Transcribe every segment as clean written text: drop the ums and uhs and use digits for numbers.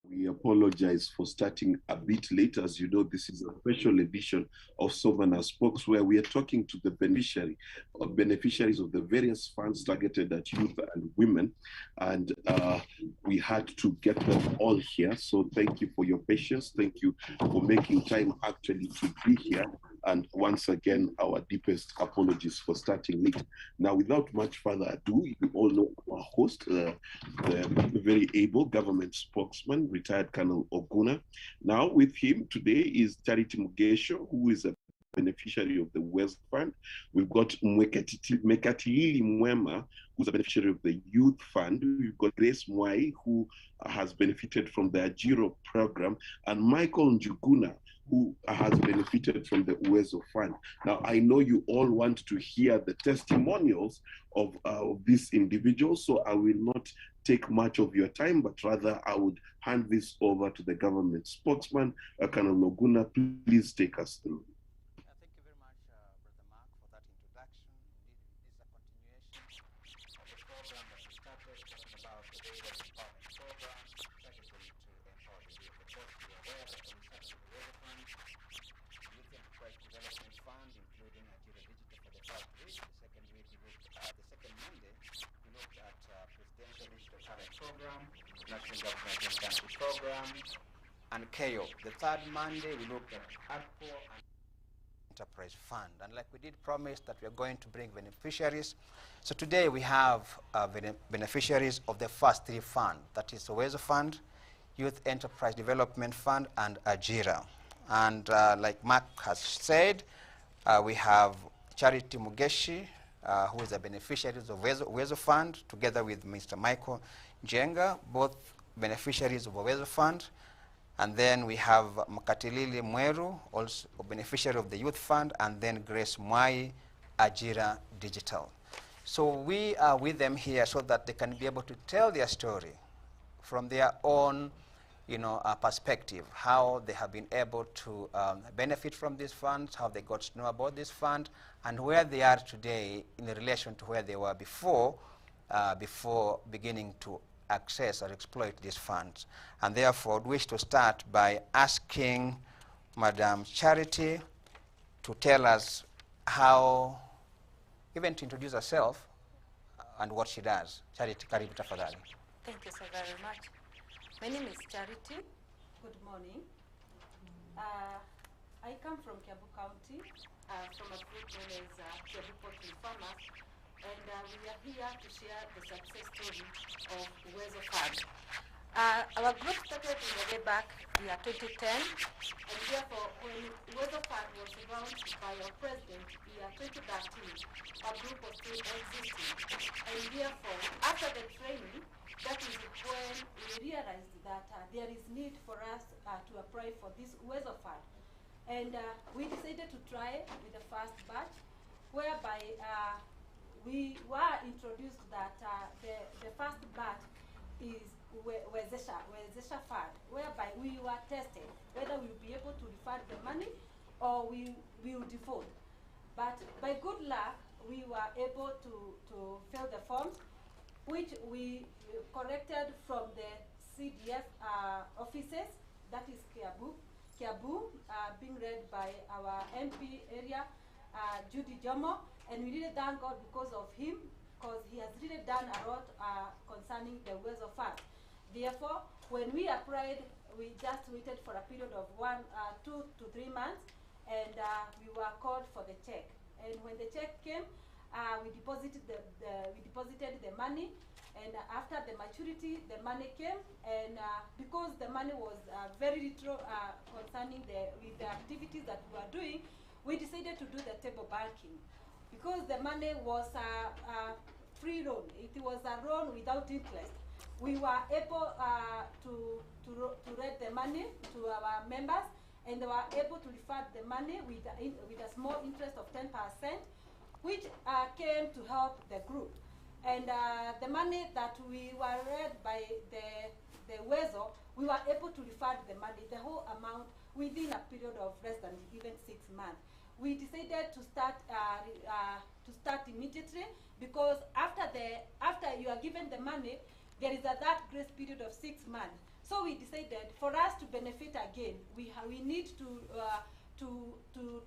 We apologize for starting a bit late. As you know, this is a special edition of Sovereign Spokes, where we are talking to the beneficiaries of the various funds targeted at youth and women. And we had to get them all here. So thank you for your patience. Thank you for making time actually to be here. And once again, our deepest apologies for starting late. Now, without much further ado, you all know our host, the very able government spokesman, retired Colonel Oguna. Now, with him today is Charity Mugesho, who is a beneficiary of the Uwezo Fund. We've got Mekatilili Mwema, who's a beneficiary of the Youth Fund. We've got Grace Mwai, who has benefited from the Ajira program, and Michael Njuguna, who has benefited from the Uwezo Fund. Now, I know you all want to hear the testimonials of these individuals, so I will not take much of your time, but rather I would hand this over to the government spokesman, Colonel Oguna. Please take us through. Thank you very much, Brother Mark, for that introduction. This is a continuation of the program that we started talking about the Data Empowerment Program, targeted to empower the youth. Of course, we are aware that we started the Uwezo Fund, Youth Enterprise Development Fund, including Ajira Digital for the first week. The second week, we looked at the second Monday, we looked at Presidential Digital Talent Program, National Government Country Program, and KO. The third Monday, we looked at ADPO and Enterprise Fund. And like we did promise that we are going to bring beneficiaries. So today we have beneficiaries of the first three funds, that is Uwezo Fund, Youth Enterprise Development Fund, and Ajira. And like Mark has said, we have Charity Mugeshi, who is a beneficiary of Uwezo Fund, together with Mr. Michael Njenga, both beneficiaries of Uwezo Fund. And then we have Mkatilili Mweru, also a beneficiary of the Youth Fund, and then Grace Mwai, Ajira Digital. So we are with them here so that they can be able to tell their story from their own perspective, how they have been able to benefit from these funds, how they got to know about this fund, and where they are today in relation to where they were before, before beginning to access or exploit these funds. And therefore, we wish to start by asking Madam Charity to tell us how, even to introduce herself and what she does. Charity, karibu tafadhali. Thank you so very much. My name is Charity. Good morning. I come from Kiambu County, from a group known as Kiambu Poultry Farmers, and we are here to share the success story of Uwezo Fund. Our group started in the way back year 2010, and therefore when Uwezo Fund was launched by our president year 2013, our group was still existing. And therefore, after the training, that is when we realized that there is need for us to apply for this Uwezo Fund. And we decided to try with the first batch, whereby we were introduced that the first batch is Uwezo Fund, whereby we were tested whether we will be able to refund the money or we will default. But by good luck, we were able to fill the forms, which we corrected from the CDF offices, that is Kiambu, being led by our MP area, Judy Jomo, and we really thank God because of him, because he has really done a lot concerning the Uwezo Fund. Therefore, when we applied, we just waited for a period of 2 to 3 months, and we were called for the check. And when the check came, we deposited the money, and after the maturity, the money came, and because the money was very little concerning with the activities that we were doing, we decided to do the table banking. Because the money was a free loan, it was a loan without interest. We were able to rent the money to our members, and they were able to refund the money with a small interest of 10%, which came to help the group. And the money that we were led by the Uwezo, we were able to refund the money, the whole amount, within a period of less than even 6 months. We decided to start immediately, because after you are given the money, there is that grace period of 6 months So we decided for us to benefit again, we need to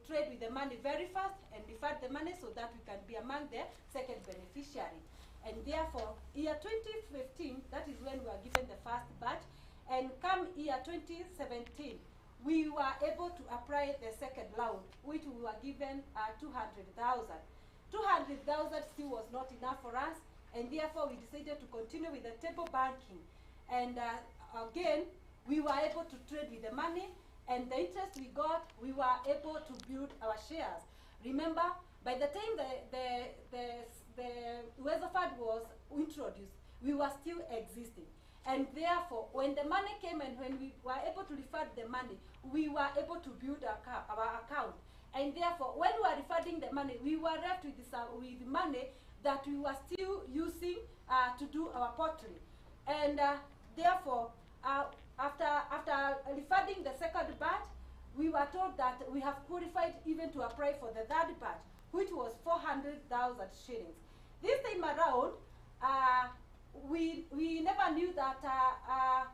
trade with the money very fast and refund the money so that we can be among the second beneficiary. And therefore, year 2015, that is when we were given the first batch, and come year 2017, we were able to apply the second round, which we were given 200,000. 200,000 still was not enough for us, and therefore we decided to continue with the table banking. And again, we were able to trade with the money, and the interest we got, we were able to build our shares. Remember, by the time the Uwezo Fund was introduced, we were still existing. And therefore, when the money came and when we were able to refund the money, we were able to build our account. And therefore, when we were refunding the money, we were left with money that we were still using to do our pottery. And therefore, after refunding the second batch, we were told that we have qualified even to apply for the third batch, which was 400,000 shillings. This time around, we never knew that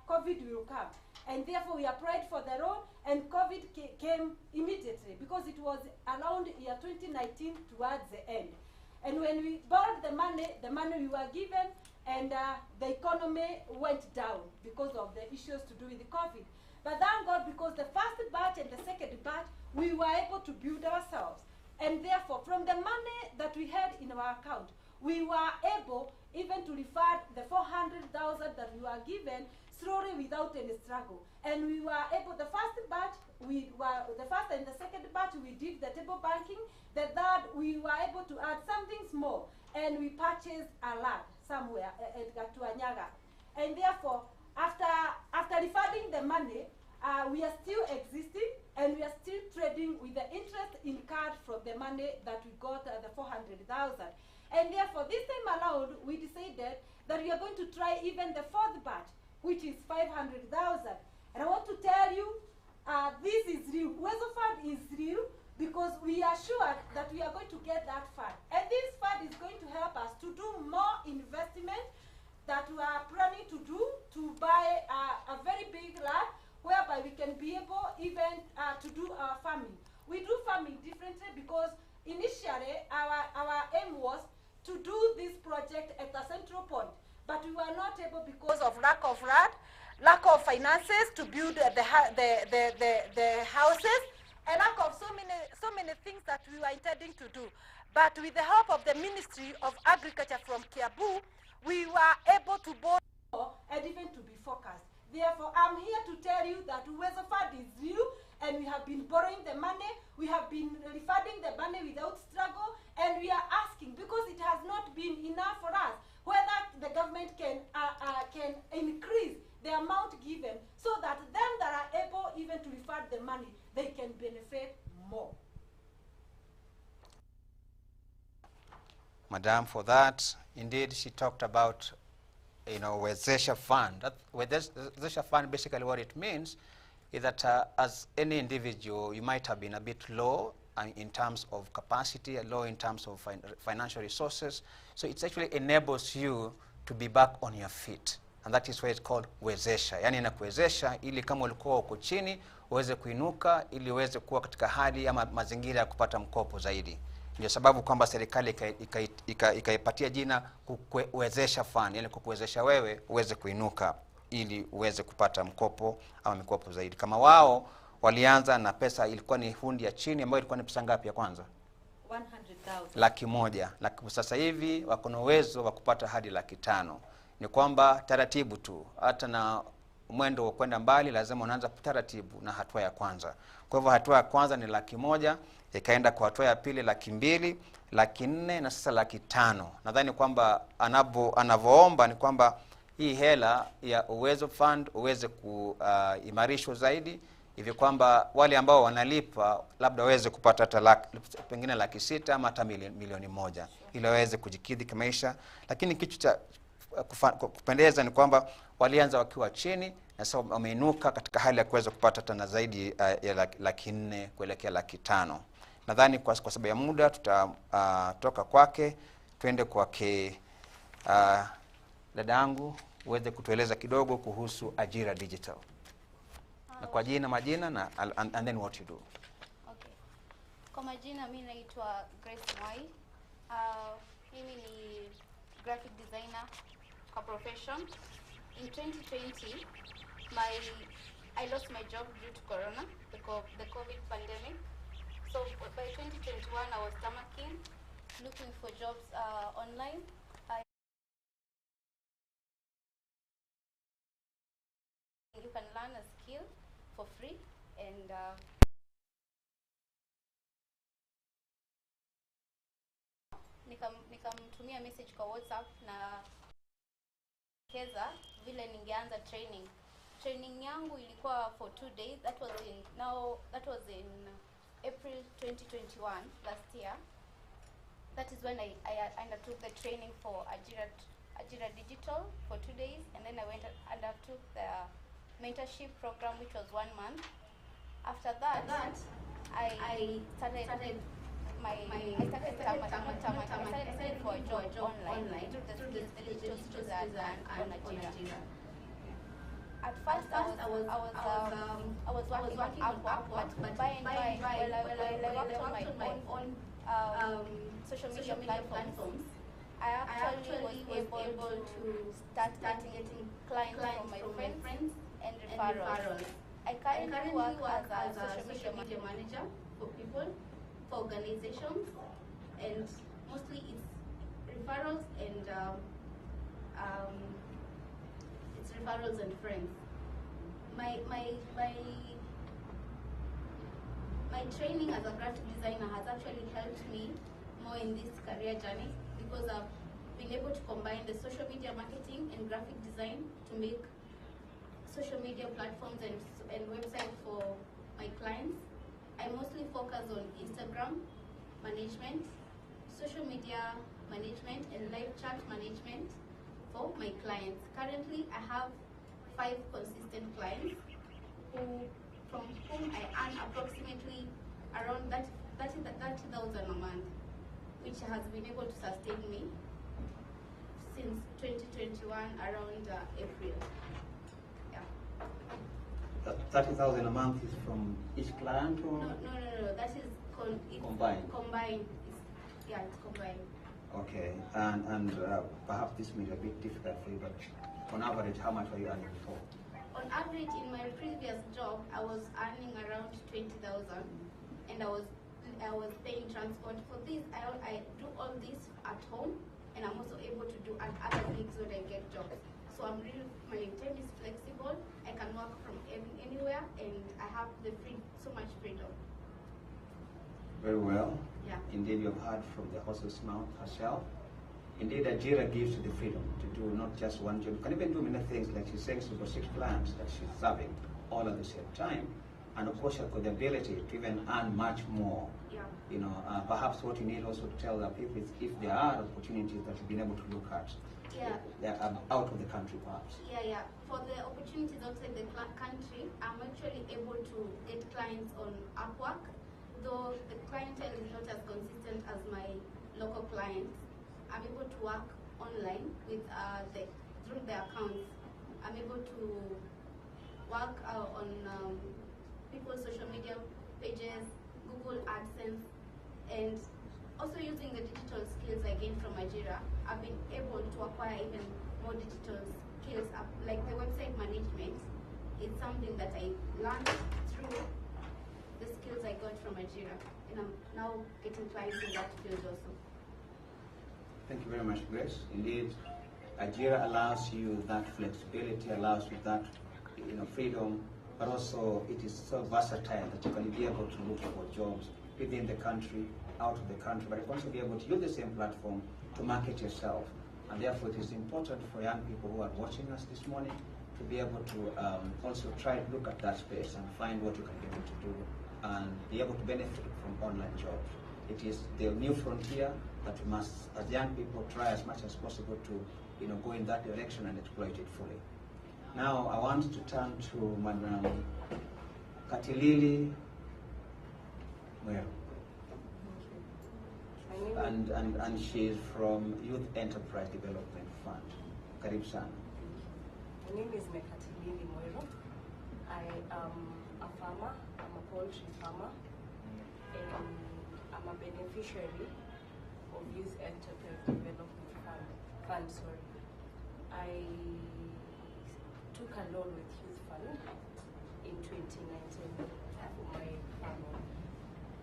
COVID will come, and therefore we applied for the loan, and COVID came immediately because it was around year 2019 towards the end. And when we borrowed the money we were given, and the economy went down because of the issues to do with the COVID. But thank God, because the first batch and the second batch, we were able to build ourselves. And therefore, from the money that we had in our account, we were able even to refund the 400,000 that we were given slowly without any struggle. And we were able, the first and the second batch, we did the table banking. The third, we were able to add something small, and we purchased a land somewhere at Gatuanyaga. And therefore, after refunding the money, we are still existing, and we are still trading with the interest incurred from the money that we got, the 400,000. And therefore, this time around, we decided that we are going to try even the fourth batch, which is 500,000. And I want to tell you, this is real. Uwezo Fund is real, because we are sure that we are going to get that fund. And this fund is going to help us to do more investment that we are planning to do, to buy a very big land, whereby we can be able even to do our farming. We do farming differently because initially our aim was to do this project at a central point, but we were not able because of lack of land, lack of finances to build the houses, and lack of so many things that we were intending to do. But with the help of the Ministry of Agriculture from Kiambu, we were able to borrow more and even to be focused. Therefore, I'm here to tell you that Uwezo Fund is real, and we have been borrowing the money, we have been refunding the money without struggle, and we are asking, because it has not been enough for us, whether the government can increase the amount given so that them that are able even to refund the money, they can benefit more. Madam, for that, indeed, she talked about, Uwezo Fund. That Uwezo Fund, basically what it means is that as any individual, you might have been a bit low in terms of capacity, low in terms of financial resources. So it actually enables you to be back on your feet. And that is why it's called Uwezesha. Yani inakuwezesha ili kama ulikuwa uko chini, uweze kuinuka, ili uweze kuwa katika hali ama mazingira ya kupata mkopo zaidi. Ndio sababu kwamba serikali ikaipatia jina Uwezesha Fund, yani kukuwezesha wewe uweze kuinuka ili uweze kupata mkopo ama mikopo zaidi. Kama wao walianza na pesa ilikuwa ni hundi ya chini ambayo ilikuwa ni pesa ngapi ya kwanza? 100,000. Sasa hivi wako na uwezo wa kupata hadi 500,000. Ni kwamba taratibu tu, hata na mwendo wa kwenda mbali lazima unaanza taratibu na hatua ya kwanza. Kwa hivyo hatua ya kwanza ni 100,000, ikaenda kwa hatua ya pili 200,000, 400,000 na sasa 500,000. Nadhani kwamba anavyoomba ni kwamba hii hela ya Uwezo Fund uweze kuimarishwa zaidi, hivi kwamba wale ambao wanalipa labda waweze kupata hata pengine 600,000 ama hata 1,000,000 ili waweze kujikidhi kimaisha. Lakini kitu cha kupendeza ni kwamba walianza wakiwa chini na sasa wameinuka katika hali ya kuweza kupata tena zaidi ya 400,000 kuelekea 500,000. Nadhani kwa sababu ya muda tutatoka kwake twende kwake dadangu uweze kutueleza kidogo kuhusu Ajira Digital. Na kwa majina na and then what you do. Okay. Kwa majina mimi naitwa Grace Mwai. Mimi ni graphic designer kwa profession. In 2020, I lost my job due to corona, the COVID pandemic. So by 2021 I was stomaching, looking for jobs online. You can learn a skill for free, and nikamtumia message kwa WhatsApp na keza vile ningeanza training. Training yangu ilikuwa for 2 days. That was in April 2021, last year. That is when I undertook the training for Ajira Digital for 2 days, and then I went and undertook the mentorship program, which was 1 month. After that, I started for a job online through the digital skills I learned on Ajira. At first, I was working on Upwork, but by and by, while I worked on my own social media platforms, I actually was able to start getting clients from my friends and referrals. I currently work as a social media manager for people, for organizations, and mostly it's referrals and referrals and friends. My training as a graphic designer has actually helped me more in this career journey, because I've been able to combine the social media marketing and graphic design to make social media platforms and websites for my clients. I mostly focus on Instagram management, social media management, and live chat management for my clients. Currently, I have 5 consistent clients from whom I earn approximately around 30,000 a month, which has been able to sustain me since 2021 around April. Yeah. 30,000 a month is from each client, or? No. That is combined. Combined. It's combined. Okay, and perhaps this may be a bit difficult for you, but on average, how much are you earning for? On average, in my previous job, I was earning around 20,000, and I was paying transport. For this, I do all this at home, and I'm also able to do other things when I get jobs. So my time is flexible. I can work from anywhere, and I have so much freedom. Very well. Yeah. Indeed, you have heard from the horse's mouth herself. Indeed, Ajira gives you the freedom to do not just one job. You can even do many things, like she's saying, she's got 6 clients that she's serving all at the same time. And of course, she's got the ability to even earn much more. Yeah. You know, perhaps what you need also to tell the people is if there are opportunities that you've been able to look at. Yeah. They're out of the country, perhaps. Yeah. For the opportunities outside the country, I'm actually able to get clients on Upwork, though the clientele is not as consistent as my local clients. I'm able to work online with through the accounts. I'm able to work on people's social media pages, Google AdSense, and also using the digital skills I gained from Ajira. I've been able to acquire even more digital skills, like the website management. It's something that I learned through the skills I got from Ajira, and I'm now getting clients in that field also. Thank you very much, Grace. Indeed, Ajira allows you that flexibility, allows you that freedom, but also it is so versatile that you can be able to look for jobs within the country, out of the country, but you can also be able to use the same platform to market yourself. And therefore, it is important for young people who are watching us this morning to be able to also try to look at that space and find what you can be able to do and be able to benefit from online jobs. It is the new frontier that we must, as young people, try as much as possible to go in that direction and exploit it fully. Now, I want to turn to Madam Katilili Mwero. And she is from Youth Enterprise Development Fund. Karibu sana. My name is Mekatilili Moiro. I am a farmer. I'm a poultry farmer, and I'm a beneficiary of Youth Enterprise Development Fund. I took a loan with Youth Fund in 2019 for my farming.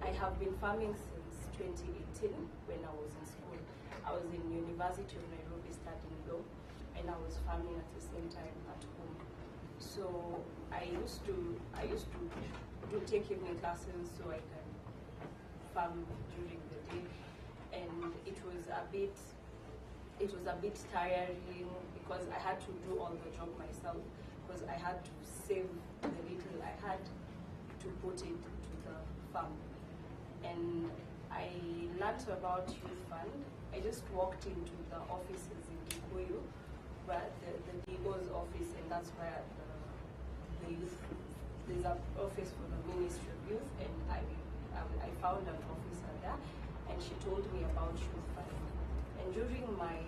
I have been farming since 2018 when I was in school. I was in University of Nairobi studying law, and I was farming at the same time at home. So I used to take evening classes so I can farm during the day, and it was a bit tiring because I had to do all the job myself, because I had to save the little I had to put it to the farm. And I learned about Youth Fund. I just walked into the offices in Kikuyu, where the DO's office, and that's where the youth, there's an office for the Ministry of Youth, and I found an officer there, and she told me about Youth Fund. And during my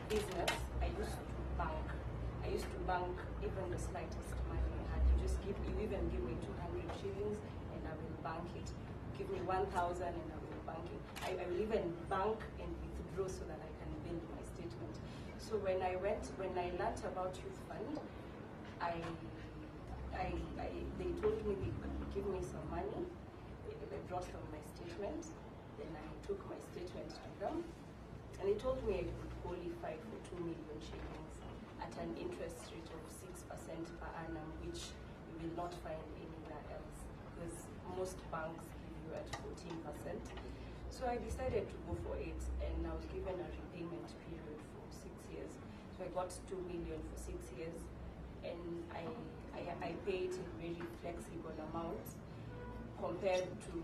business, I used to bank even the slightest money I had. You even give me 200 shillings, and I will bank it. Give me 1,000 and I will bank it. I will even bank and withdraw so that I can build my statement. So when I learned about Youth Fund, they told me they could give me some money. They brought them my statement. Then I took my statement to them, and they told me I could qualify for 2 million shillings at an interest rate of 6% per annum, which you will not find anywhere else, because most banks at 14%. So I decided to go for it, and I was given a repayment period for 6 years. So I got 2 million for 6 years, and I paid a very flexible amount compared to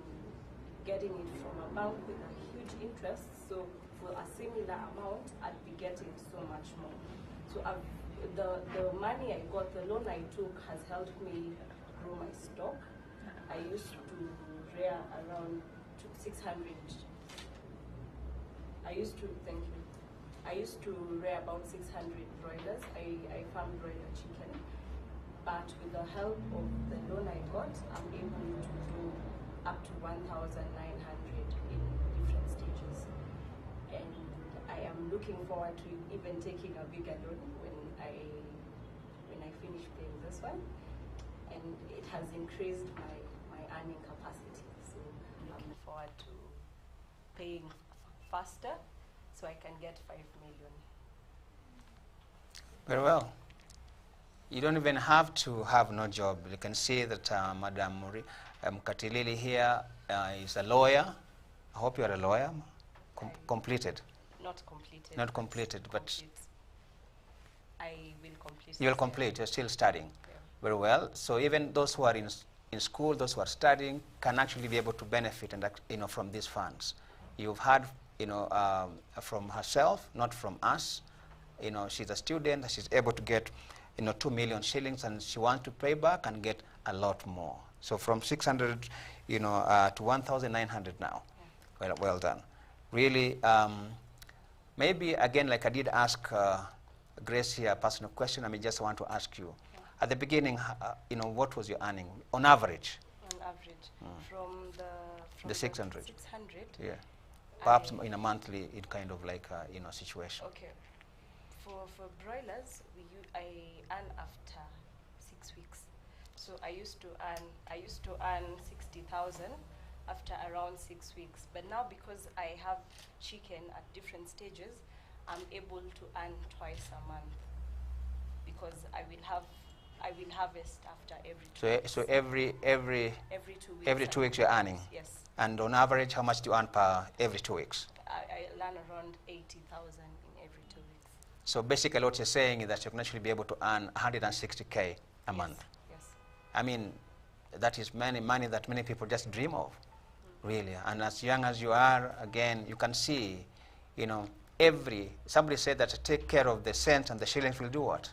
getting it from a bank with a huge interest. So for a similar amount, I'd be getting so much more. So the money I got, the loan I took, has helped me grow my stock. I used to rear around 600. I used to rear about 600 broilers. I farm broiler chicken. But with the help of the loan I got, I'm able to do up to 1,900 in different stages. And I am looking forward to even taking a bigger loan when I finish paying this one. And it has increased my earning capacity. So I'm looking forward to paying faster so I can get 5 million. Very well. You don't even have to have no job. You can see that Madam Katilili here is a lawyer. I hope you are a lawyer. Completed. Not completed. Not completed, but complete. I will complete. You will complete. You're still studying. Yeah. Very well. So even those who are in school, those who are studying, can actually be able to benefit and from these funds. You've heard from herself, not from us. She's a student. She's able to get 2 million shillings, and she wants to pay back and get a lot more. So from 600 to 1,900 now. Yeah. Well done. Really, maybe again, like I did ask Grace here a personal question, I just want to ask you. Yeah. At the beginning, what was your earning on average? On average, from the 600. 600. Yeah. Perhaps in a monthly, kind of like situation. Okay. For broilers, I earn after 6 weeks. So I used to earn 60,000 after around 6 weeks. But now, because I have chicken at different stages, I'm able to earn twice a month, because I will harvest after every 2 weeks. So every 2 weeks. Every 2 weeks you're earning. Yes. And on average, how much do you earn per every 2 weeks? I earn around 80,000 in every 2 weeks. So basically, what you're saying is that you can actually be able to earn 160K a month. Yes. I mean, that is money that many people just dream of, really. And as young as you are, again, you can see, somebody said that to take care of the cents and the shillings will do what?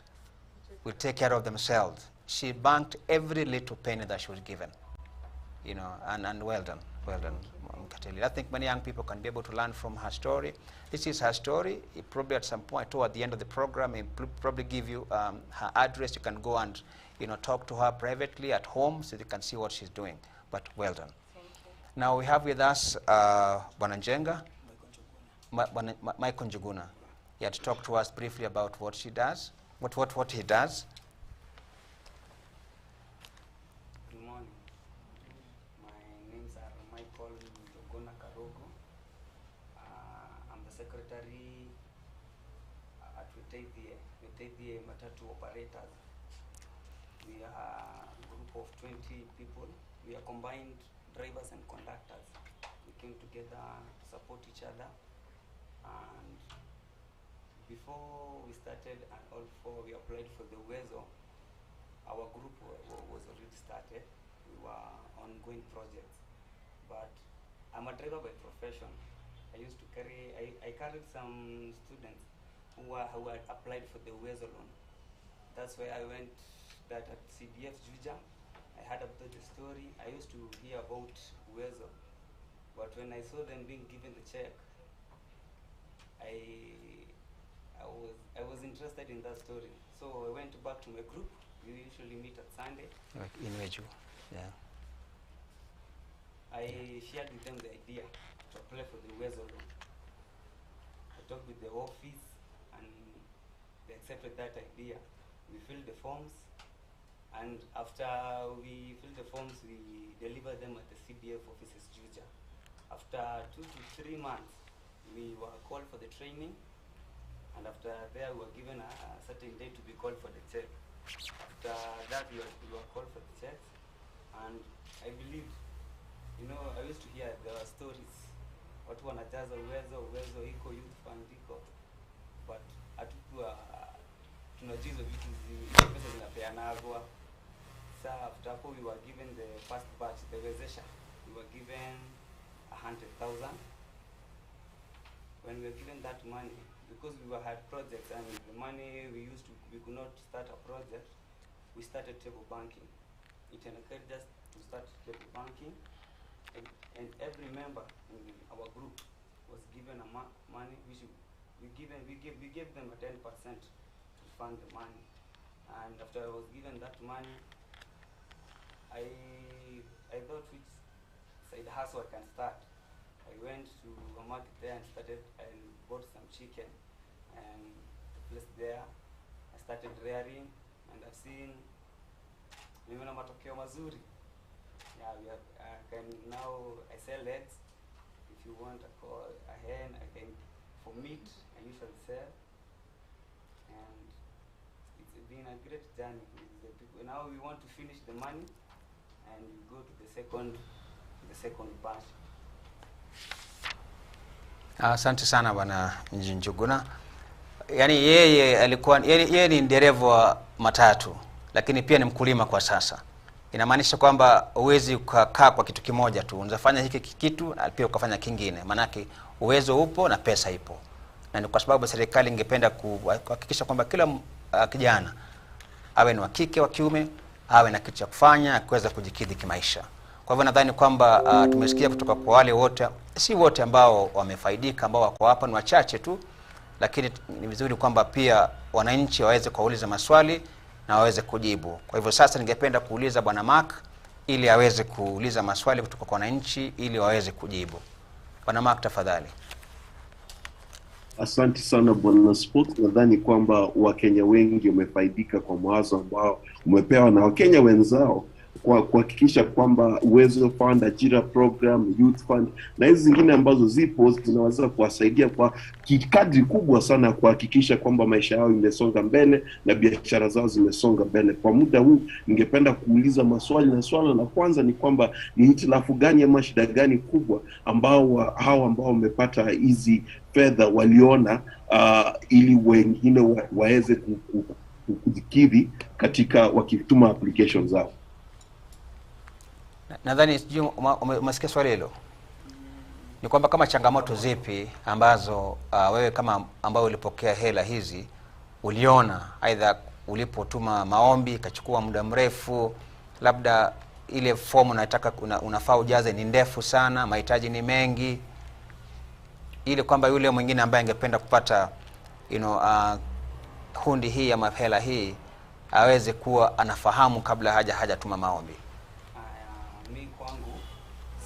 Will take care of themselves. She banked every little penny that she was given, and well done, I think many young people can be able to learn from her story. This is her story. Probably at some point, toward the end of the program, it probably give you her address. You can go and talk to her privately at home so you can see what she's doing. But well done. Thank you. Now we have with us Bwana Njenga, Michael Njuguna. He had to talk to us briefly about what she does, what he does. Good morning. My names are Michael Njuguna Karogo. I'm the secretary at Uwezo Matatu Operators. We are a group of 20 people. We are combined drivers and conductors. We came together to support each other. And before we started and all four, we applied for the Uwezo. Our group was already started. We were ongoing projects. But I'm a driver by profession. I used to I carried some students who had applied for the Uwezo loan. That's why I went that at CDF Juja. I heard about the story. I used to hear about Uwezo. But when I saw them being given the check, I was interested in that story. So I went back to my group. We usually meet at Sunday. In Uwezo, yeah. I shared with them the idea to apply for the Uwezo loan. I talked with the office and they accepted that idea. We filled the forms, and after we filled the forms, we delivered them at the CBF offices Juja. After 2 to 3 months, we were called for the training, and after there we were given a certain date to be called for the check. After that we were called for the checks, and I believed, I used to hear the stories, watu wanajaza Uwezo iko youth fund iko, but hatukuwa tunajua hizo vitu pesa zinapeanagwa. So after we were given the first batch, the Uwezesha, we were given 100,000. When we were given that money, because we had projects and the money we could not start a project, we started table banking. It encouraged us to start table banking, and every member in our group was given money. We gave them a 10% to fund the money. And after I was given that money, I thought which side hustle I can start. I went to a market there and bought some chicken and placed there. I started rearing, and I've seen matokeo mazuri. Yeah, I sell eggs. If you want a hen, for meat, I usually sell. And it's been a great journey with the people. Now we want to finish the money and go to the second batch. Asante sana Bwana Njuguna. Yaani yeye ni dereva wa matatu, lakini pia ni mkulima kwa sasa. Inamaanisha kwamba huwezi kukaa kwa kitu kimoja tu. Unafanya hiki kitu na pia ukafanya kingine. Manake uwezo upo na pesa ipo. Na ni kwa sababu serikali ingependa kuhakikisha kwamba kila kijana awe ni wa kike wa kiume, awe na kitu cha kufanya, kuweza kujikidhi kimaisha. Kwa hivyo nadhani kwamba tumesikia kutoka kwa wale wote, si wote ambao wamefaidika, ambao wako hapa ni wachache tu, lakini ni vizuri kwamba pia wananchi waweze kuuliza maswali na waweze kujibu. Kwa hivyo sasa ningependa kuuliza Bwana Mark ili aweze kuuliza maswali kutoka kwa wananchi ili waweze kujibu. Bwana Mark, tafadhali. Asante sana Bwana Sport. Nadhani kwamba Wakenya wengi wamefaidika kwa mawazo ambao umepewa na Wakenya wenzao kwa kuhakikisha kwamba Uwezo Fund, Ajira program, Youth Fund na hizi zingine ambazo zipo zinaweza kuwasaidia kwa kadri kubwa sana kuhakikisha kwamba maisha yao imesonga mbele na biashara zao zimesonga mbele. Kwa muda huu ningependa kuuliza maswali, na swala la kwanza ni kwamba ni hitilafu gani ama shida gani kubwa ambao wamepata hizi fedha waliona ili wengine waweze kujikidhi katika wakituma applications zao. Nadhani umesikia swali hilo. Ni kwamba kama changamoto zipi ambazo wewe kama ambao ulipokea hela hizi uliona, aidha ulipotuma maombi ikachukua muda mrefu, labda ile fomu unataka unafaa ujaze ni ndefu sana, mahitaji ni mengi, ili kwamba yule mwingine ambaye angependa kupata hundi hii ya mapela hii aweze kuwa anafahamu kabla hajatuma maombi? Mi kwangu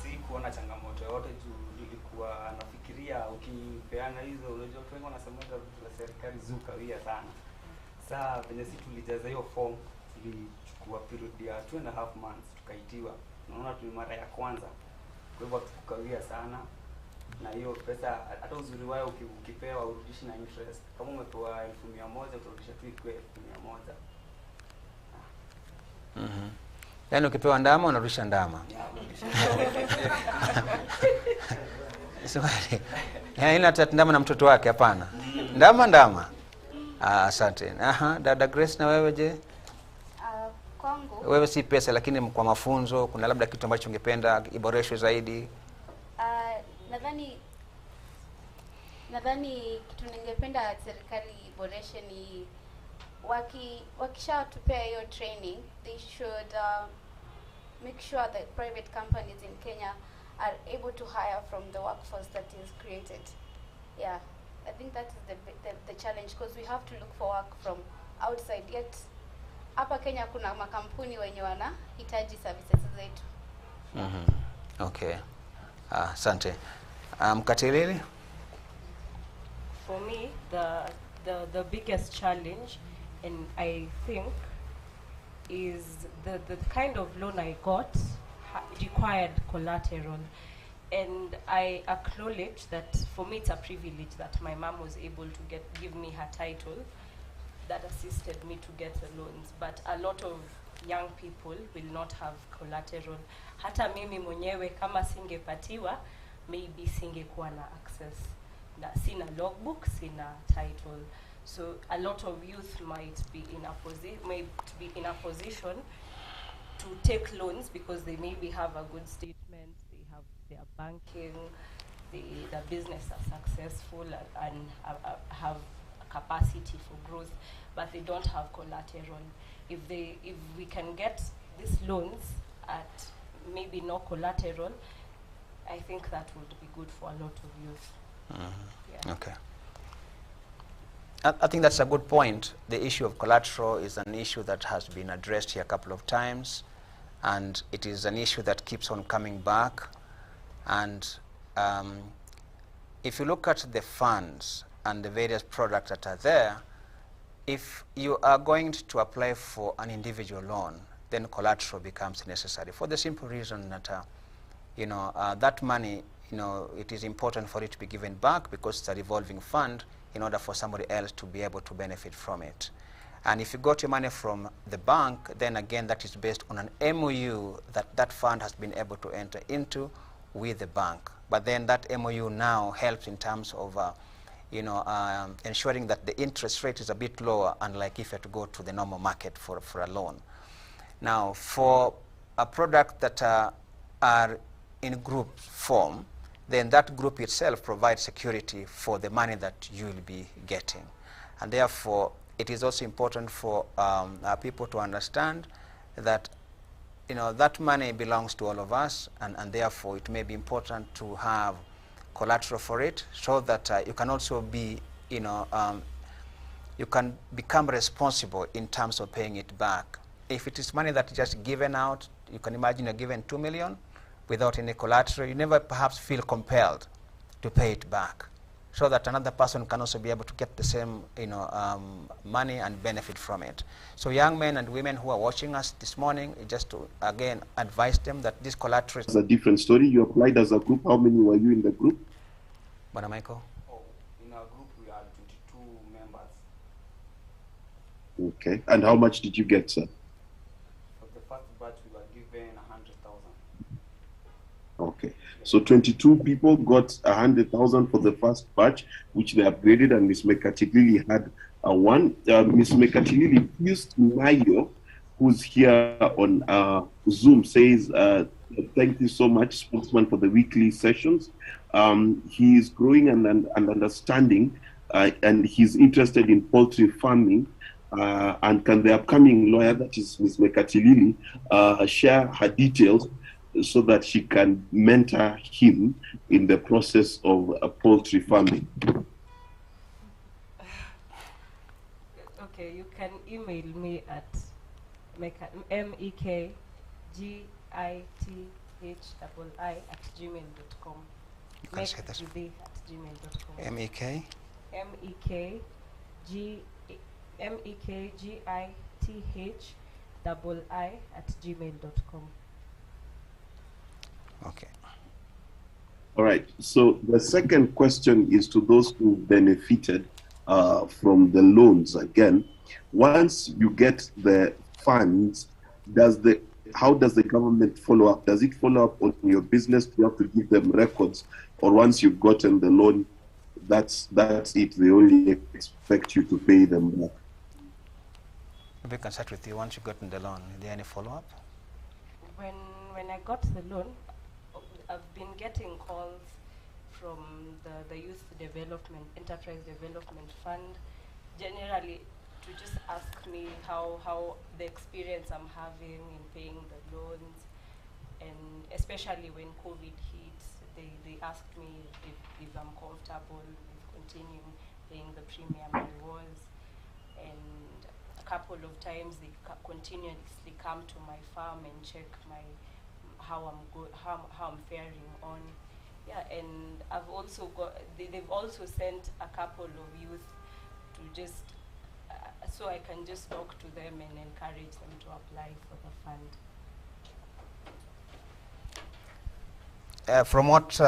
si kuona changamoto yote juu nilikuwa nafikiria ukipeana hizo, unajua watu wengi wanasema la serikali zukawia sana. Saa venye si tulijaza hiyo form, tulichukua period ya 2.5 months tukaitiwa. Unaona tu mara ya kwanza. Kwa hivyo tukawia sana. Na hiyo pesa hata uzuri wao ukipewa urudishi na interest. Kama umepewa 1,100 utarudisha tu ikwe 1,100. Yaani ukipewa ndama unarudisha ndama. Swali. Yaani ila ndama na mtoto wake hapana. Ndama. Asante. Dada Grace, na wewe je? Kwangu Wewe si pesa, lakini kwa mafunzo kuna labda kitu ambacho ungependa iboreshwe zaidi? Nadhani kitu ningependa serikali iboreshe ni wakishatupea hiyo training, they should make sure that private companies in Kenya are able to hire from the workforce that is created. Yeah, I think that is the challenge, because we have to look for work from outside, yet hapa Kenya kuna makampuni wenye wanahitaji services zetu. Okay. Asante. Mkatilili? For me, the biggest challenge, and I think, is the kind of loan I got required collateral. And I acknowledge that for me it's a privilege that my mom was able to give me her title that assisted me to get the loans. But a lot of young people will not have collateral. Hata mimi mwenyewe kama singepatiwa, maybe singekuwa na access. Sina logbook, sina title. So a lot of youth might be in a position to take loans because they maybe have a good statement, they have their banking, the business are successful and have capacity for growth, but they don't have collateral. If we can get these loans at maybe no collateral, I think that would be good for a lot of youth. Yeah. Okay. I think that's a good point. The issue of collateral is an issue that has been addressed here a couple of times, and it is an issue that keeps on coming back. And if you look at the funds and the various products that are there, if you are going to apply for an individual loan, then collateral becomes necessary for the simple reason that that money, it is important for it to be given back because it's a revolving fund in order for somebody else to be able to benefit from it. And if you got your money from the bank, then again that is based on an MOU that fund has been able to enter into with the bank. But then that MOU now helps in terms of ensuring that the interest rate is a bit lower, unlike if you have to go to the normal market for a loan. Now, for a product that are in group form, then that group itself provides security for the money that you will be getting. And therefore, it is also important for people to understand that that money belongs to all of us, and therefore it may be important to have collateral for it, so that you can also be, you can become responsible in terms of paying it back. If it is money that is just given out, you can imagine you're given 2 million without any collateral, you never perhaps feel compelled to pay it back, so that another person can also be able to get the same money and benefit from it. So young men and women who are watching us this morning, just to again advise them that this collateral is a different story. You applied as a group. How many were you in the group? Bwana Michael? In our group we are 22 members. Okay. And how much did you get, sir? For the first batch we were given 100,000. Okay. So 22 people got 100,000 for the first batch, which they upgraded, and Ms. Mekatilili had one. Ms. Mekatilili, Pius Mayo, who's here on Zoom, says, thank you so much, spokesman, for the weekly sessions. He is growing and understanding, and he's interested in poultry farming. And can the upcoming lawyer, that is Ms. Mekatilili, share her details so that she can mentor him in the process of poultry farming? Okay, you can email me at mekithi@gmail.com. You can say that. Mekithi@gmail.com. MEK? mekithi@gmail.com. Okay. All right. So the second question is to those who benefited from the loans. Again, once you get the funds, how does the government follow up? Does it follow up on your business? Do you have to give them records, or once you've gotten the loan, that's it? They only expect you to pay them back. We can start with you. Once you've gotten the loan, is there any follow-up? When I got the loan, I've been getting calls from the Youth Development, Enterprise Development Fund, generally to just ask me how the experience I'm having in paying the loans, and especially when COVID hit, they asked me if I'm comfortable with continuing paying the premium I was, and a couple of times they continuously come to my farm and check how I'm faring on. Yeah, and I've also they've also sent a couple of youth to just so I can just talk to them and encourage them to apply for the fund. From what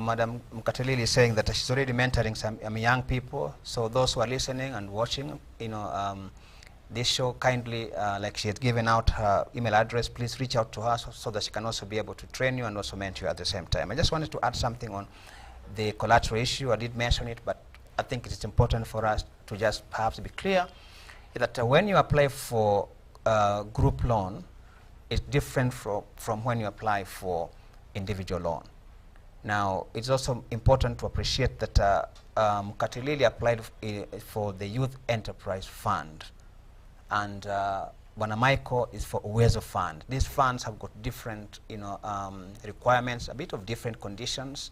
Madam Mkatilili is saying, that she's already mentoring some young people. So those who are listening and watching, this show, kindly, like she had given out her email address, please reach out to her so that she can also be able to train you and also mentor you at the same time. I just wanted to add something on the collateral issue. I did mention it, but I think it's important for us to just perhaps be clear that when you apply for group loan, it's different from when you apply for individual loan. Now, it's also important to appreciate that Katilili applied for the Youth Enterprise Fund, and Bwana Michael is for Uwezo Fund. These funds have got different requirements, a bit of different conditions,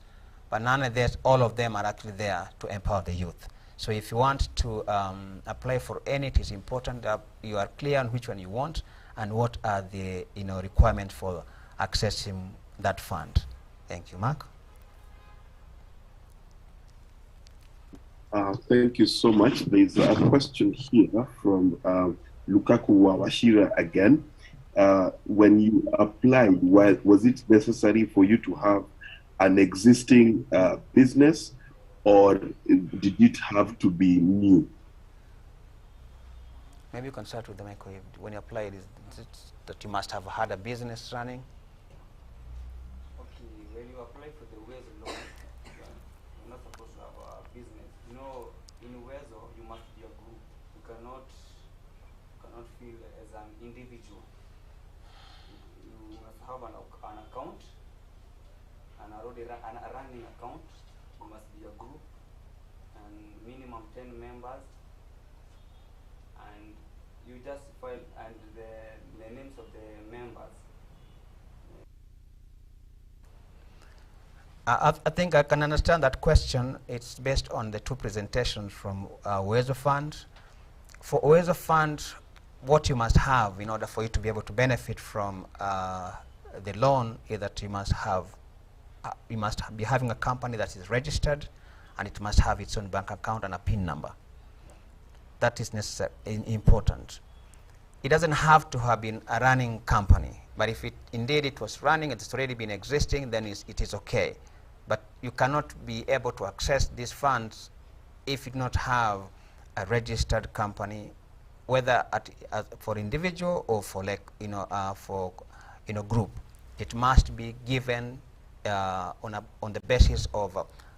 but nonetheless, all of them are actually there to empower the youth. So if you want to apply for any, it is important that you are clear on which one you want and what are the requirements for accessing that fund. Thank you, Mark. Thank you so much. There's a question here from Lukaku Wawashira again. When you applied, was it necessary for you to have an existing business, or did it have to be new? Maybe you can start with the Michael. When you applied, is it that you must have had a business running? Okay, when you apply for the Uwezo loan, you're not supposed to have a business. In Uwezo, you must be a group. You cannot feel as an individual. You must have an account, a running account. You must be a group, and minimum 10 members. And you just file and the names of the members. I think I can understand that question. It's based on the two presentations from Uwezo Fund. For Uwezo Fund, what you must have in order for you to be able to benefit from the loan is that you must be having a company that is registered, and it must have its own bank account and a PIN number. That is necessary, important. It doesn't have to have been a running company, but if indeed it was running, it's already been existing, then it is okay. But you cannot be able to access these funds if you do not have a registered company, whether for individual or for group. It must be given on the basis of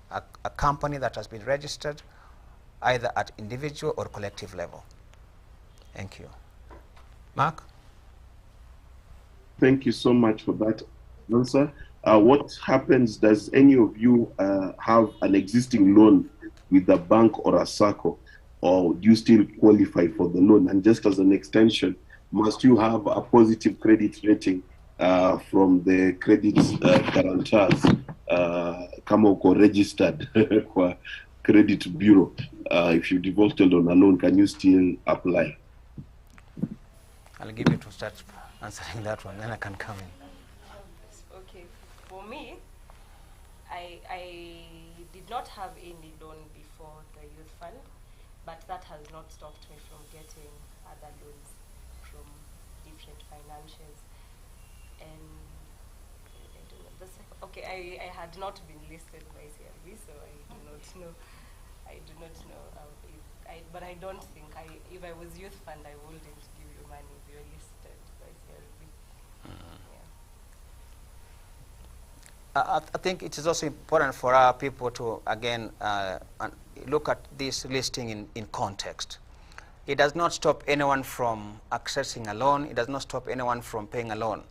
a company that has been registered, either at individual or collective level. Thank you. Mark? Thank you so much for that answer. What happens, does any of you have an existing loan with a bank or a SACCO? or do you still qualify for the loan? And just as an extension, must you have a positive credit rating from the credit guarantors kama uko registered kwa credit bureau? If you defaulted on a loan, can you still apply? I'll give you to start answering that one, then I can come in. Okay, for me, I did not have any loan before the youth fund, but that has not stopped me from getting other loans from different financiers. And I don't know, okay, I had not been listed by CRB, so I do not know. But I don't think if I was youth fund, I wouldn't give you money if you're listed by CRB. Yeah. I think it is also important for our people to, again, look at this listing in context. It does not stop anyone from accessing a loan. It does not stop anyone from paying a loan.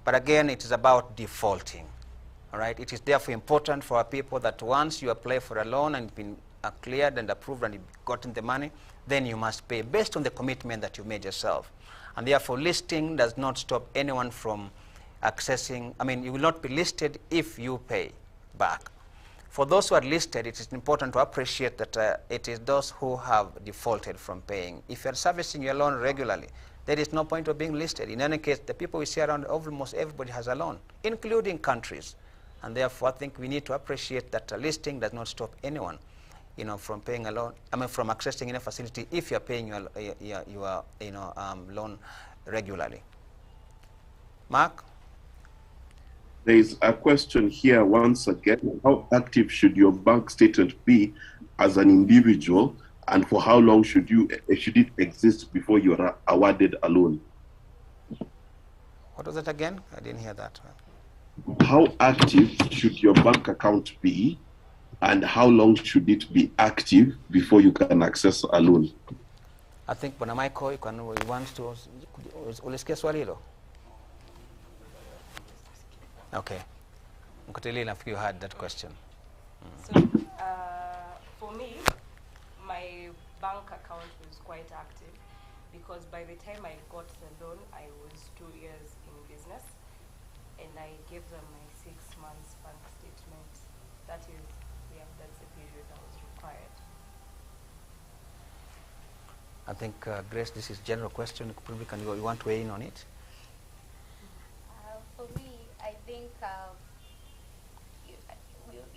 But again, it is about defaulting. All right? It is therefore important for our people that once you apply for a loan and been cleared and approved and you've gotten the money, then you must pay based on the commitment that you made yourself. And therefore, listing does not stop anyone from accessing. I mean, you will not be listed if you pay back. For those who are listed, it is important to appreciate that it is those who have defaulted from paying. If you are servicing your loan regularly, there is no point of being listed. In any case, the people we see around, almost everybody has a loan, including countries. And therefore, I think we need to appreciate that listing does not stop anyone, from paying a loan. I mean, from accessing any facility if you're paying your loan regularly. Mark? There is a question here once again. How active should your bank statement be as an individual, and for how long should it exist before you are awarded a loan? What was that again? I didn't hear that. How active should your bank account be, and how long should it be active before you can access a loan? I think Bwana Michael, you want to ulisikia swali hilo? Okay. Mkutili, nafikiri you had that question. So, for me, my bank account was quite active because by the time I got the loan, I was 2 years in business, and I gave them my 6 months bank statement. That's the period that was required. I think, Grace, this is a general question. You want to weigh in on it? For me, I think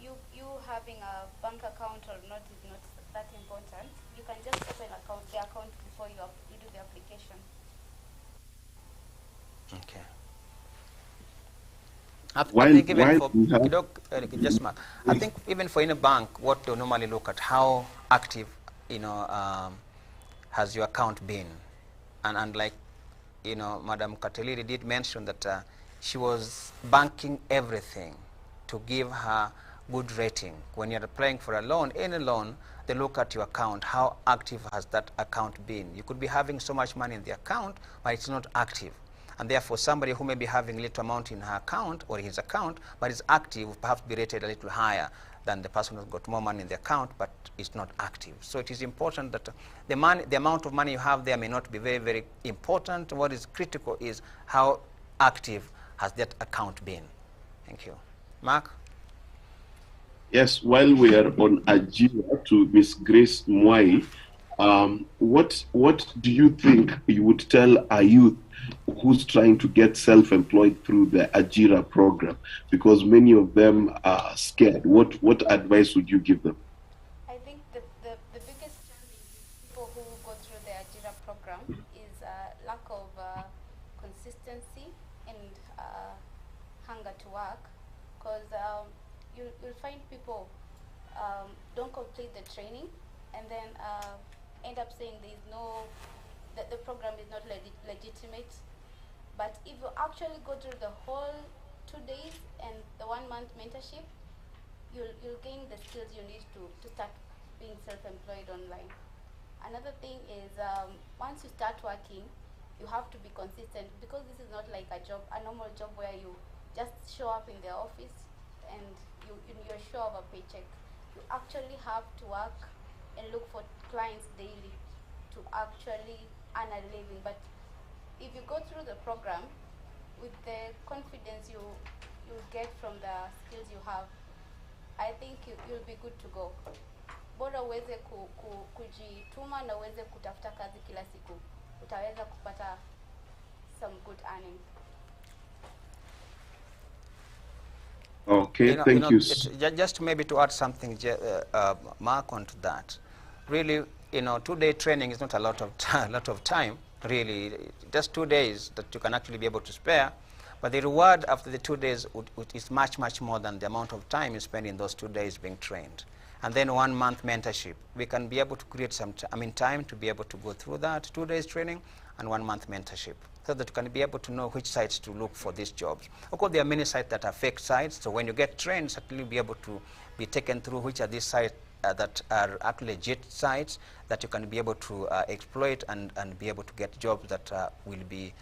you having a bank account or not is not that important. You can just open the account before you do the application. Okay. I think even for any bank, what they normally look at, how active, has your account been, and like, Madam Kateliri did mention that she was banking everything to give her good rating. When you're applying for a loan, any loan, they look at your account. How active has that account been? You could be having so much money in the account, but it's not active. And therefore, somebody who may be having a little amount in her account or his account, but is active, will perhaps be rated a little higher than the person who's got more money in the account, but is not active. So it is important that the amount of money you have there may not be very, very important. What is critical is how active has that account been. Thank you. Mark? Yes, while we are on Ajira, to Miss Grace Mwai, what do you think you would tell a youth who's trying to get self-employed through the Ajira program? Because many of them are scared. What advice would you give them? I think the biggest challenge with people who go through the Ajira program is lack of consistency and hunger to work, because you'll find people don't complete the training and then end up saying that the program is not legitimate. But if you actually go through the whole 2 days and the 1 month mentorship, you'll gain the skills you need to start being self-employed online. Another thing is once you start working, you have to be consistent, because this is not like a normal job where you just show up in the office and you're sure of a paycheck. You actually have to work and look for clients daily to actually earn a living. But if you go through the program with the confidence you get from the skills you have, I think you'll be good to go. Bora uweze kujituma na uweze kutafuta kazi kila siku, utaweza kupata some good earning. Okay, thank you. Just maybe to add something, Mark, onto that. Really, 2-day training is not a lot of time. Really, just 2 days that you can actually be able to spare. But the reward after the 2 days is much, much more than the amount of time you spend in those 2 days being trained. And then 1 month mentorship. We can be able to create some time to be able to go through that 2 days training and 1 month mentorship, so that you can be able to know which sites to look for these jobs. Of course, there are many sites that are fake sites, so when you get trained, certainly be able to be taken through which are these sites that are actually legit sites that you can be able to exploit and be able to get jobs that will be,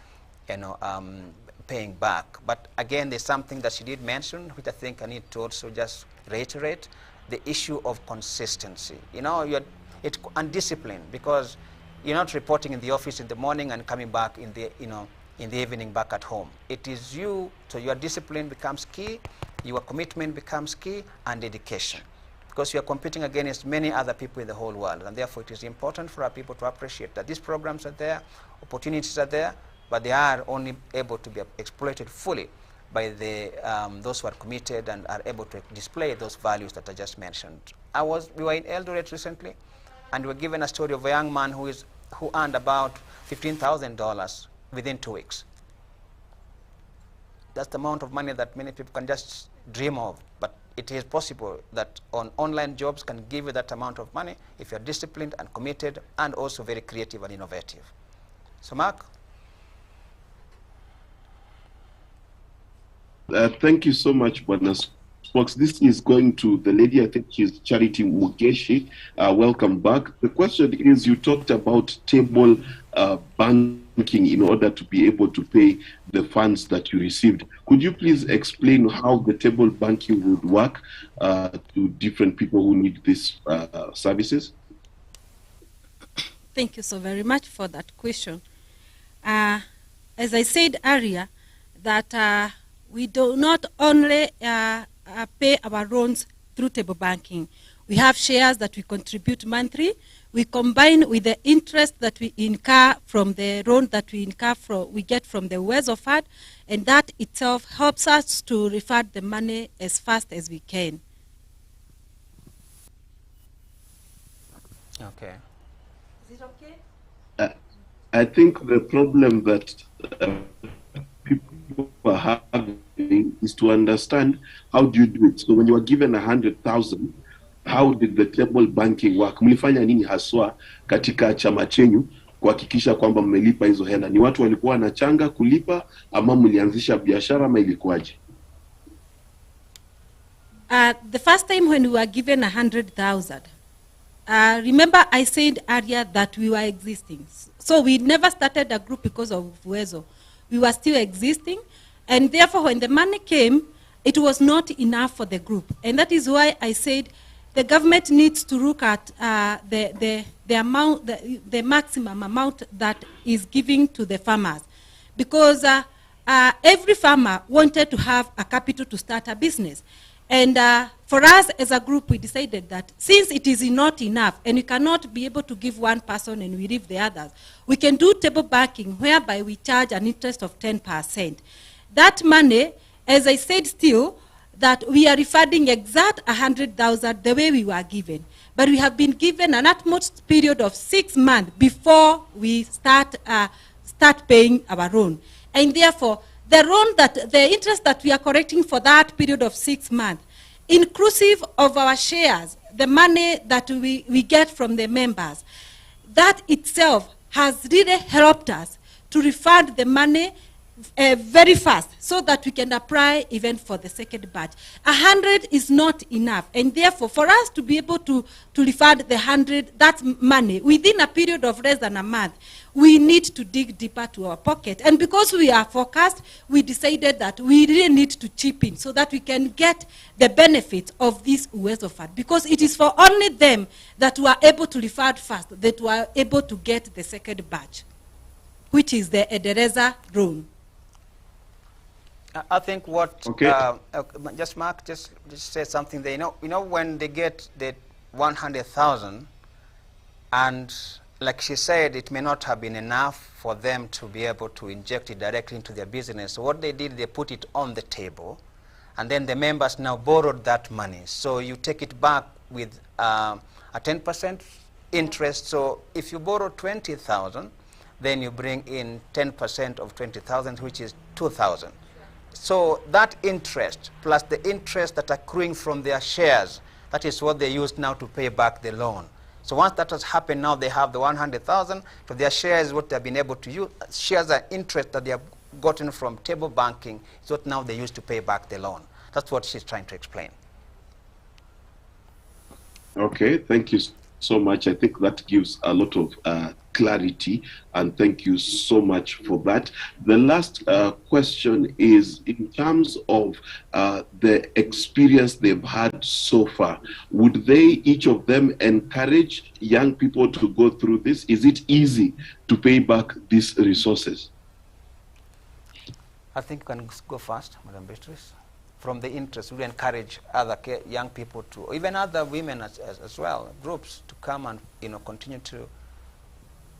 paying back. But again, there's something that she did mention, which I think I need to also just reiterate: the issue of consistency. It's undisciplined, because you're not reporting in the office in the morning and coming back in the evening back at home. It is you, so your discipline becomes key, your commitment becomes key, and dedication, because you are competing against many other people in the whole world. And therefore, it is important for our people to appreciate that these programs are there, opportunities are there, but they are only able to be exploited fully by those who are committed and are able to display those values that I just mentioned. We were in Eldoret recently, and we were given a story of a young man who earned about $15,000 within 2 weeks. That's the amount of money that many people can just dream of. But it is possible that online jobs can give you that amount of money if you're disciplined and committed and also very creative and innovative. So, Mark? Thank you so much, Bwana Spox. This is going to the lady, I think she's Charity Mugeshi. Welcome back. The question is, you talked about table banking in order to be able to pay the funds that you received. Could you please explain how the table banking would work to different people who need these services? Thank you so very much for that question. As I said earlier, that we do not only pay our loans through table banking. We have shares that we contribute monthly. We combine with the interest that we incur from the loan that we get from the Uwezo Fund, and that itself helps us to refund the money as fast as we can. Okay. Is it okay? I think the problem that people are having is to understand, how do you do it? So when you are given 100,000, how did the table banking work? Mlifanya nini haswa katika chama chenyu kuhakikisha kwamba mmelipa hizo hela? Ni watu walikuwa wanachanga kulipa, ama mlianzisha biashara, ama ilikuwaje? The first time when we were given 100,000, remember I said earlier that we were existing. So we never started a group because of Uwezo. We were still existing, and therefore when the money came, it was not enough for the group. And that is why I said the government needs to look at the maximum amount that is giving to the farmers. Because every farmer wanted to have a capital to start a business. And for us as a group, we decided that since it is not enough and we cannot be able to give one person and we leave the others, we can do table banking whereby we charge an interest of 10%. That money, as I said still, that we are refunding exact 100,000 the way we were given. But we have been given an utmost period of 6 months before we start paying our loan. And therefore, the interest that we are collecting for that period of 6 months, inclusive of our shares, the money that we get from the members, that itself has really helped us to refund the money very fast so that we can apply even for the second batch. 100 is not enough, and therefore for us to be able to refund the 100, that money within a period of less than a month, we need to dig deeper to our pocket. And because we are forecast, we decided that we really need to chip in so that we can get the benefit of this Uwezo fund, because it is for only them that were able to refund fast, that were able to get the second batch, which is the Edereza loan. I think what, Okay. just Mark, just say something there. You know, when they get the 100,000, and like she said, it may not have been enough for them to be able to inject it directly into their business. So what they did, they put it on the table, and then the members now borrowed that money. So you take it back with a 10% interest. So if you borrow 20,000, then you bring in 10% of 20,000, which is 2,000. So that interest, plus the interest that accruing from their shares, that is what they use now to pay back the loan. So once that has happened, now they have the 100,000. So their shares, what they've been able to use, shares are interest that they have gotten from table banking, is what now they use to pay back the loan. That's what she's trying to explain. Okay, thank you so much. I think that gives a lot of clarity, and thank you so much for that. The last question is in terms of the experience they've had so far. Would they, each of them, encourage young people to go through this? Is it easy to pay back these resources? I think you can go first, Madam Beatrice. From the interest, we encourage other young people to, or even other women as well, groups, to come and continue to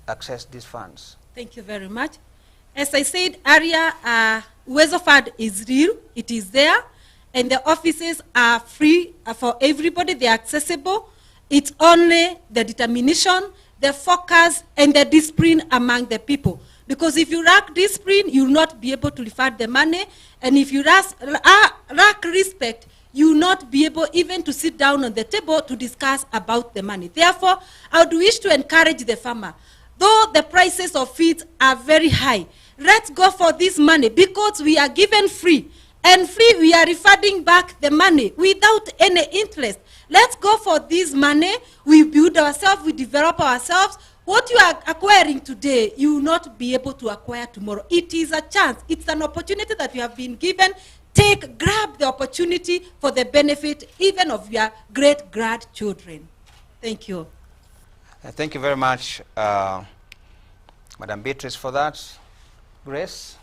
access these funds. Thank you very much. As I said earlier, Uwezo Fund is real, it is there, and the offices are free for everybody, they are accessible. It's only the determination, the focus, and the discipline among the people. Because if you lack discipline, you will not be able to refund the money. And if you lack respect, you will not be able even to sit down on the table to discuss about the money. Therefore, I would wish to encourage the farmer. Though the prices of feed are very high, let's go for this money because we are given free. And free, we are refunding back the money without any interest. Let's go for this money. We build ourselves, we develop ourselves. What you are acquiring today, you will not be able to acquire tomorrow. It is a chance. It's an opportunity that you have been given. Grab the opportunity for the benefit even of your great-grandchildren. Thank you. Thank you very much, Madam Beatrice, for that. Grace?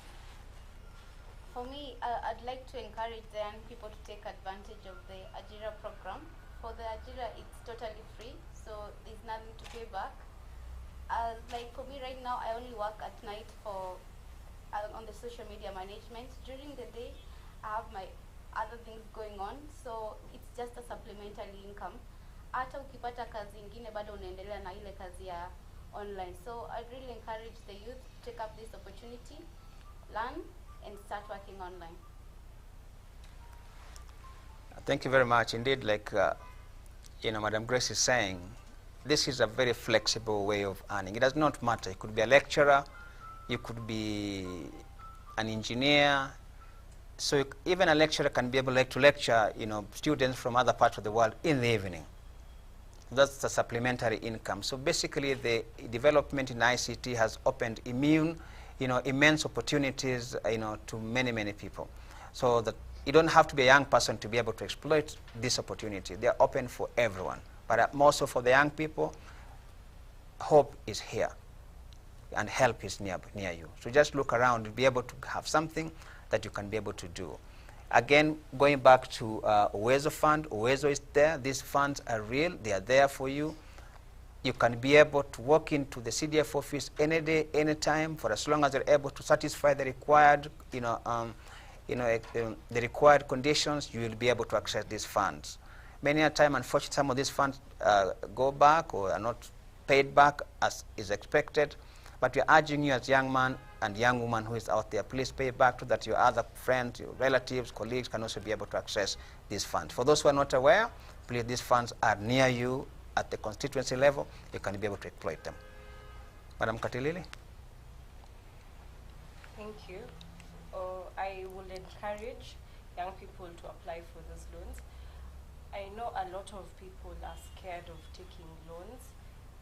For me, I'd like to encourage the young people to take advantage of the Ajira program. For the Ajira, it's totally free, so there's nothing to pay back. Like for me right now, I only work at night for on the social media management. During the day, I have my other things going on, so it's just a supplementary income. Hata ukipata kazi ingine bado unaendelea na ile kazi ya online. So I really encourage the youth to take up this opportunity, learn, and start working online. Thank you very much. Indeed, like Madam Grace is saying, this is a very flexible way of earning. It does not matter. You could be a lecturer, you could be an engineer. So even a lecturer can be able to lecture, students from other parts of the world in the evening. That's the supplementary income. So basically, the development in ICT has opened immense opportunities, to many, many people. So that you don't have to be a young person to be able to exploit this opportunity. They are open for everyone. But more so for the young people, hope is here and help is near you. So just look around and be able to have something that you can be able to do. Again, going back to Uwezo Fund, Uwezo is there. These funds are real. They are there for you. You can be able to walk into the CDF office any day, any time, for as long as you're able to satisfy the required, the required conditions. You will be able to access these funds. Many a time, unfortunately, some of these funds go back or are not paid back as is expected. But we are urging you as young man and young woman who is out there, please pay back so that your other friends, your relatives, colleagues can also be able to access these funds. For those who are not aware, please, these funds are near you at the constituency level. You can be able to exploit them. Madam Katilili? Thank you. I will encourage young people to apply for those loans. I know a lot of people are scared of taking loans.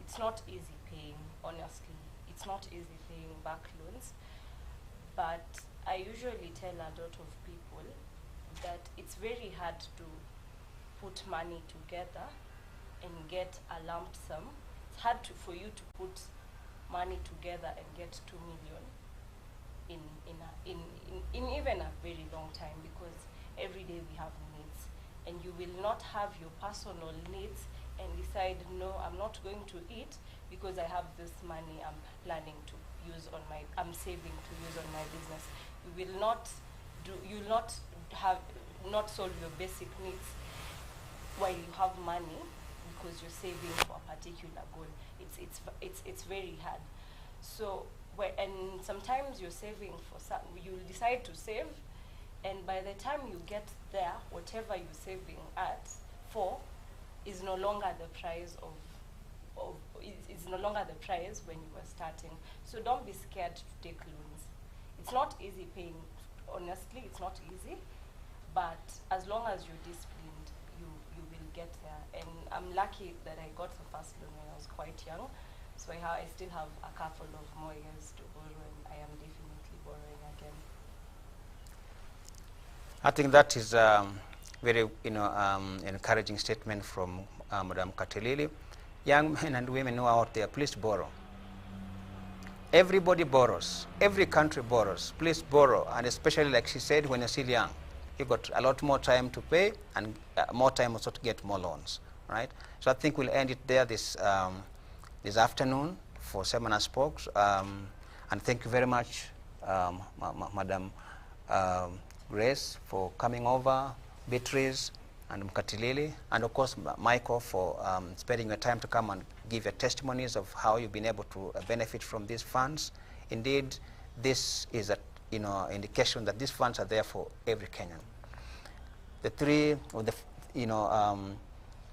It's not easy paying, honestly. It's not easy paying back loans. But I usually tell a lot of people that it's very hard to put money together and get a lump sum. It's hard for you to put money together and get 2 million in even a very long time, because every day we have needs, and you will not have your personal needs and decide, no, I'm not going to eat because I have this money I'm planning to use on my, I'm saving to use on my business. You will not solve your basic needs while you have money because you're saving for a particular goal. It's very hard. So and sometimes you're saving for you'll decide to save, and by the time you get there, whatever you're saving for is no longer the price is no longer the price when you were starting. So don't be scared to take loans. It's not easy paying, honestly, it's not easy, but as long as you're disciplined, you will get there. And I'm lucky that I got the first loan when I was quite young, so I still have a couple of more years to borrow, and I am definitely borrowing again. I think that is very encouraging statement from Madam Katilili. Young men and women who are out there, please borrow. Everybody borrows. Every country borrows. Please borrow, and especially, like she said, when you're still young, you've got a lot more time to pay and more time also to get more loans, right? So I think we'll end it there this afternoon for Seminar Spokes. And thank you very much, Madam Grace, for coming over, Beatrice, and Mkatilili, and of course Michael for spending your time to come and give your testimonies of how you've been able to benefit from these funds. Indeed, this is a indication that these funds are there for every Kenyan. The three of the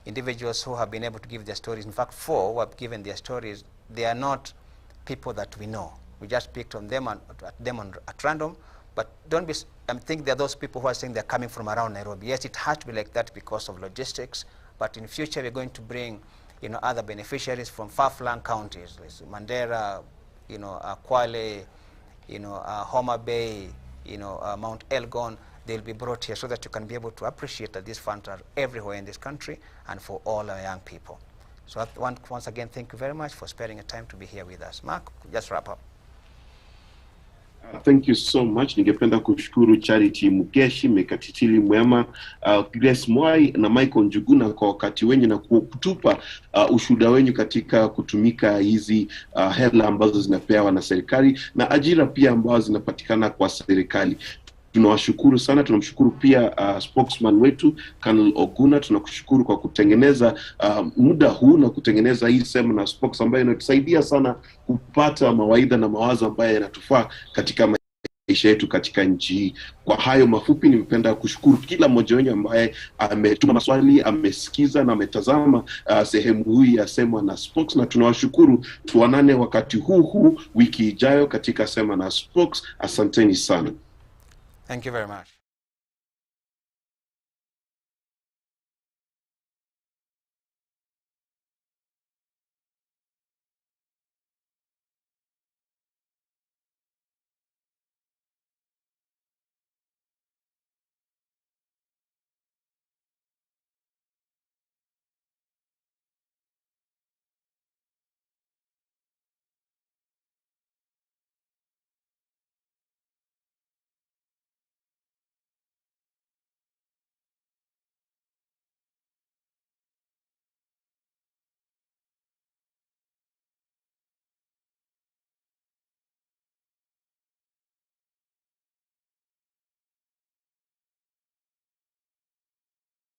individuals who have been able to give their stories, in fact 4 who have given their stories, they are not people that we know. We just picked on them at random. But don't be, I think there are those people who are saying they're coming from around Nairobi. Yes, it has to be like that because of logistics, but in future we're going to bring other beneficiaries from far-flung counties, like Mandera, Kwale, Homa Bay, Mount Elgon. They'll be brought here so that you can be able to appreciate that these funds are everywhere in this country and for all our young people. So once again, thank you very much for sparing a time to be here with us. Mark, just wrap up. Thank you so much. Ningependa kushukuru Charity Mukeshi, Mekatitili Mwema, Grace Mwai na Michael Njuguna kwa wakati wenyu na kutupa ushuhuda wenyu katika kutumika hizi hela ambazo zinapewa na serikali na ajira pia ambazo zinapatikana kwa serikali. Tunawashukuru sana. Tunamshukuru pia spokesman wetu Colonel Oguna. Tunakushukuru kwa kutengeneza muda huu na kutengeneza hii Seminar Spokes ambayo inatusaidia sana kupata mawaidha na mawazo ambayo yanatufaa katika maisha yetu katika nchi hii. Kwa hayo mafupi, nimependa kushukuru kila mmoja wenu ambaye ametuma maswali, amesikiza na ametazama sehemu hii ya Seminar Spokes, na tunawashukuru. Tuonane wakati huu wiki ijayo katika Seminar Spokes. Asanteni sana. Thank you very much.